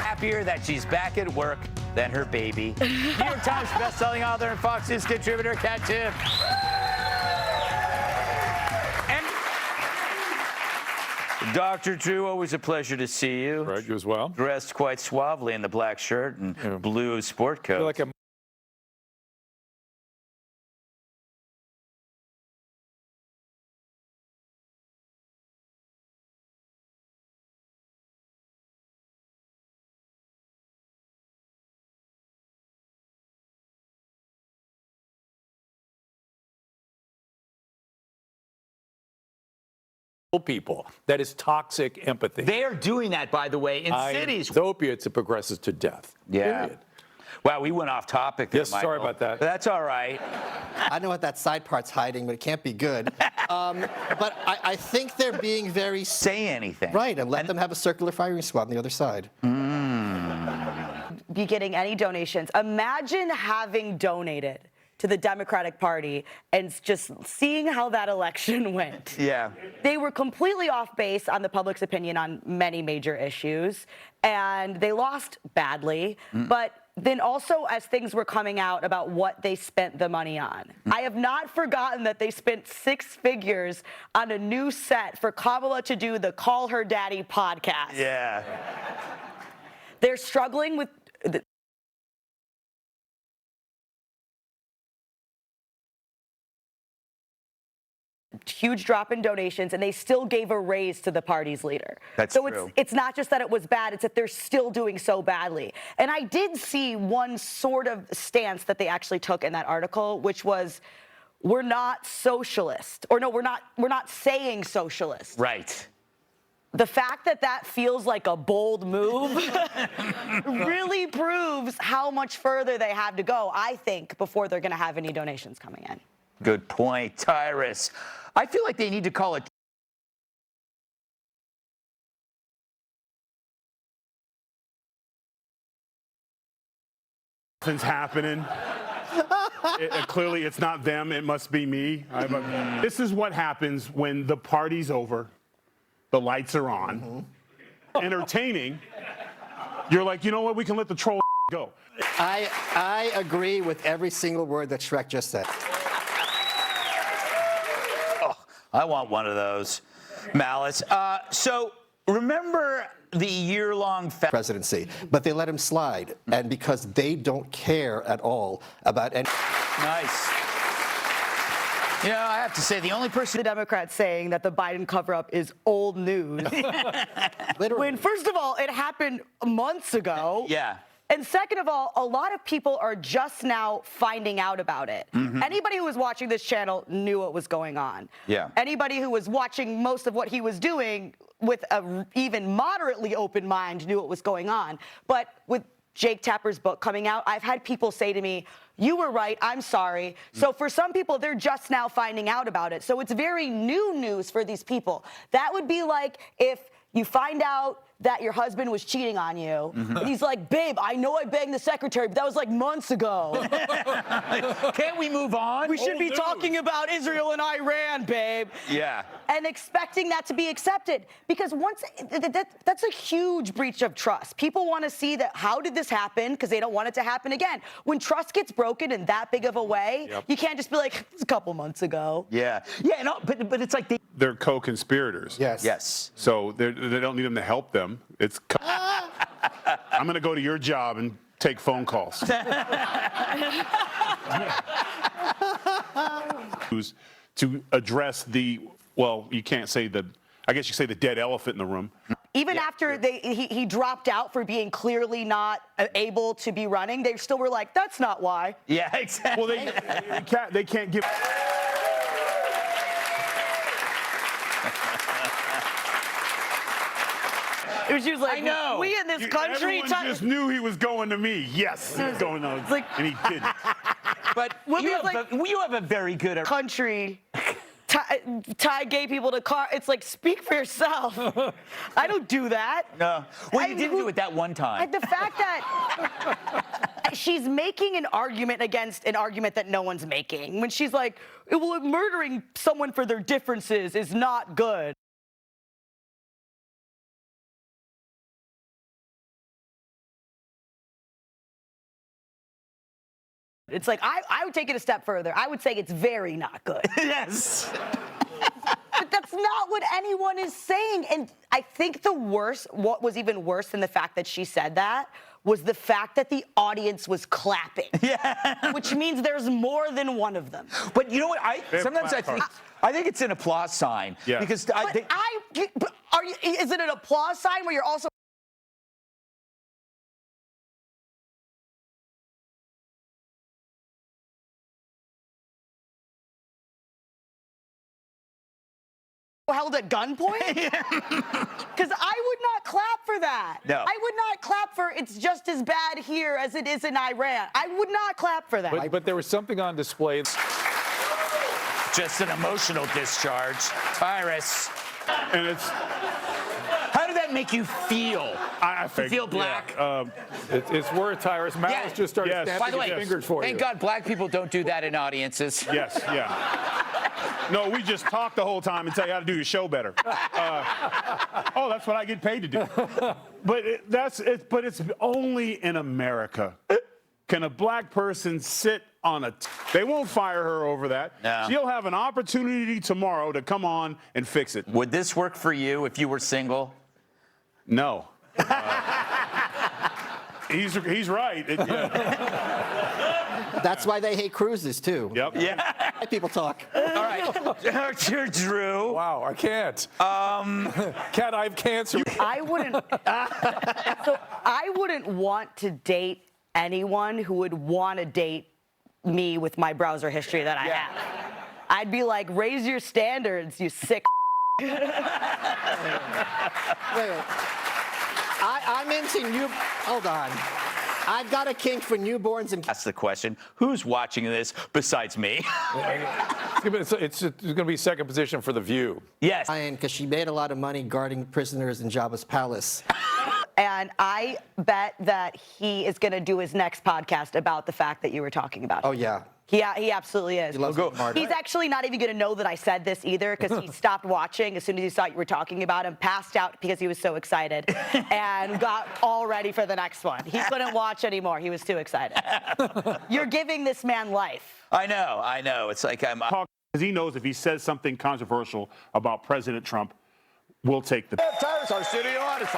Happier that she's back at work than her baby. New York Times bestselling author and Fox News contributor, Kat Timpf. And Dr. Drew, always a pleasure to see you. Greg, you as well. Dressed quite suavely in the black shirt and blue sport coat. I feel like I'm people. That is toxic empathy. They are doing that, by the way, in cities. With opiates, it progresses to death. Yeah. Period. Wow, we went off topic there, Yes, Michael. sorry about that. But that's all right. I know what that side part's hiding, but it can't be good. But I think they're being very Say anything. right, and let them have a circular firing squad on the other side. Be getting any donations. Imagine having donated to the Democratic Party and just seeing how that election went. Yeah. They were completely off base on the public's opinion on many major issues, and they lost badly. But then also, as things were coming out about what they spent the money on, I have not forgotten that they spent 6 figures on a new set for Kamala to do the Call Her Daddy podcast. Yeah. They're struggling with huge drop in donations, and they still gave a raise to the party's leader. That's so true. it's not just that it was bad, it's that they're still doing so badly. And I did see one sort of stance that they actually took in that article, which was, we're not socialist. Or no, we're not saying socialist. Right. The fact that that feels like a bold move really proves how much further they have to go, I think, before they're going to have any donations coming in. Good point, Tyrus. I feel like they need to call it Nothing's happening. Clearly, it's not them. It must be me. This is what happens when the party's over, the lights are on, entertaining. You're like, you know what? We can let the troll go. I agree with every single word that Shrek just said. I want one of those. Malice. So remember the year-long Presidency, but they let him slide, and because they don't care at all about any. Nice. You know, I have to say, the only person The Democrats saying that the Biden cover-up is old news. Literally. When, first of all, it happened months ago. Yeah. And second of all, a lot of people are just now finding out about it. Anybody who was watching this channel knew what was going on. Yeah. Anybody who was watching most of what he was doing with a even moderately open mind knew what was going on. But with Jake Tapper's book coming out, I've had people say to me, you were right, I'm sorry. So for some people, they're just now finding out about it. So it's very new news for these people. That would be like if you find out that your husband was cheating on you, and he's like, babe, I know I banged the secretary, but that was like months ago. Can't we move on? We should be talking about Israel and Iran, babe. Yeah. And expecting that to be accepted. Because once, that's a huge breach of trust. People want to see that, how did this happen? Because they don't want it to happen again. When trust gets broken in that big of a way, you can't just be like, it's a couple months ago. Yeah. Yeah, no, but it's like They're co-conspirators. Yes. Yes. So they don't need them to help them. It's I'm going to go to your job and take phone calls. To address the, well, you can't say the, I guess you say the dead elephant in the room. Even after he dropped out for being clearly not able to be running, they still were like, that's not why. Yeah, exactly. Well, they can't give. She was like, I know. we in this country. Everyone just knew he was going to me. Yes, he was going on. like- And he didn't. But you have a very good Country. Tie gay people to car. It's like, speak for yourself. I don't do that. No. Well, you didn't do it that one time. The fact that she's making an argument against an argument that no one's making. When she's like, well, murdering someone for their differences is not good. It's like, I would take it a step further. I would say it's very not good. Yes. But that's not what anyone is saying. And I think what was even worse than the fact that she said that was the fact that the audience was clapping. Yeah. Which means there's more than one of them. But you know what? Sometimes I clap think it's an applause sign. Yeah. Because Is it an applause sign where you're also held at gunpoint? Because I would not clap for that. No. I would not clap for it's just as bad here as it is in Iran. I would not clap for that. But there was something on display. just an emotional discharge. Tyrus, And it's, how did that make you feel? I You feel black? It's worth Tyrus. Malice Yeah. just started Yes. snapping By the way, his fingers for thank you. God black people don't do that in audiences. yes, yeah. No, we just talk the whole time and tell you how to do your show better. Oh, that's what I get paid to do. But it's only in America can a black person sit on they won't fire her over that. No. She'll have an opportunity tomorrow to come on and fix it. Would this work for you if you were single? No. He's right. That's why they hate cruises, too. Yep. Yeah. Let people talk. All right. Drew. Wow, I can't. Cat, I have cancer. I wouldn't. So I wouldn't want to date anyone who would want to date me with my browser history that I have. I'd be like, raise your standards, you sick. Wait. I'm into new. Hold on. I've got a kink for newborns and. That's the question. Who's watching this besides me? It's going to be second position for The View. Yes. Because she made a lot of money guarding prisoners in Jabba's palace. And I bet that he is going to do his next podcast about the fact that you were talking about. Oh, yeah. He absolutely is. He loves getting martyred. He's actually not even going to know that I said this either because he stopped watching as soon as he saw you were talking about him, passed out because he was so excited, and got all ready for the next one. He couldn't watch anymore. He was too excited. You're giving this man life. I know. It's like I'm. Because he knows if he says something controversial about President Trump, we'll take the. Tyrus, our studio audience.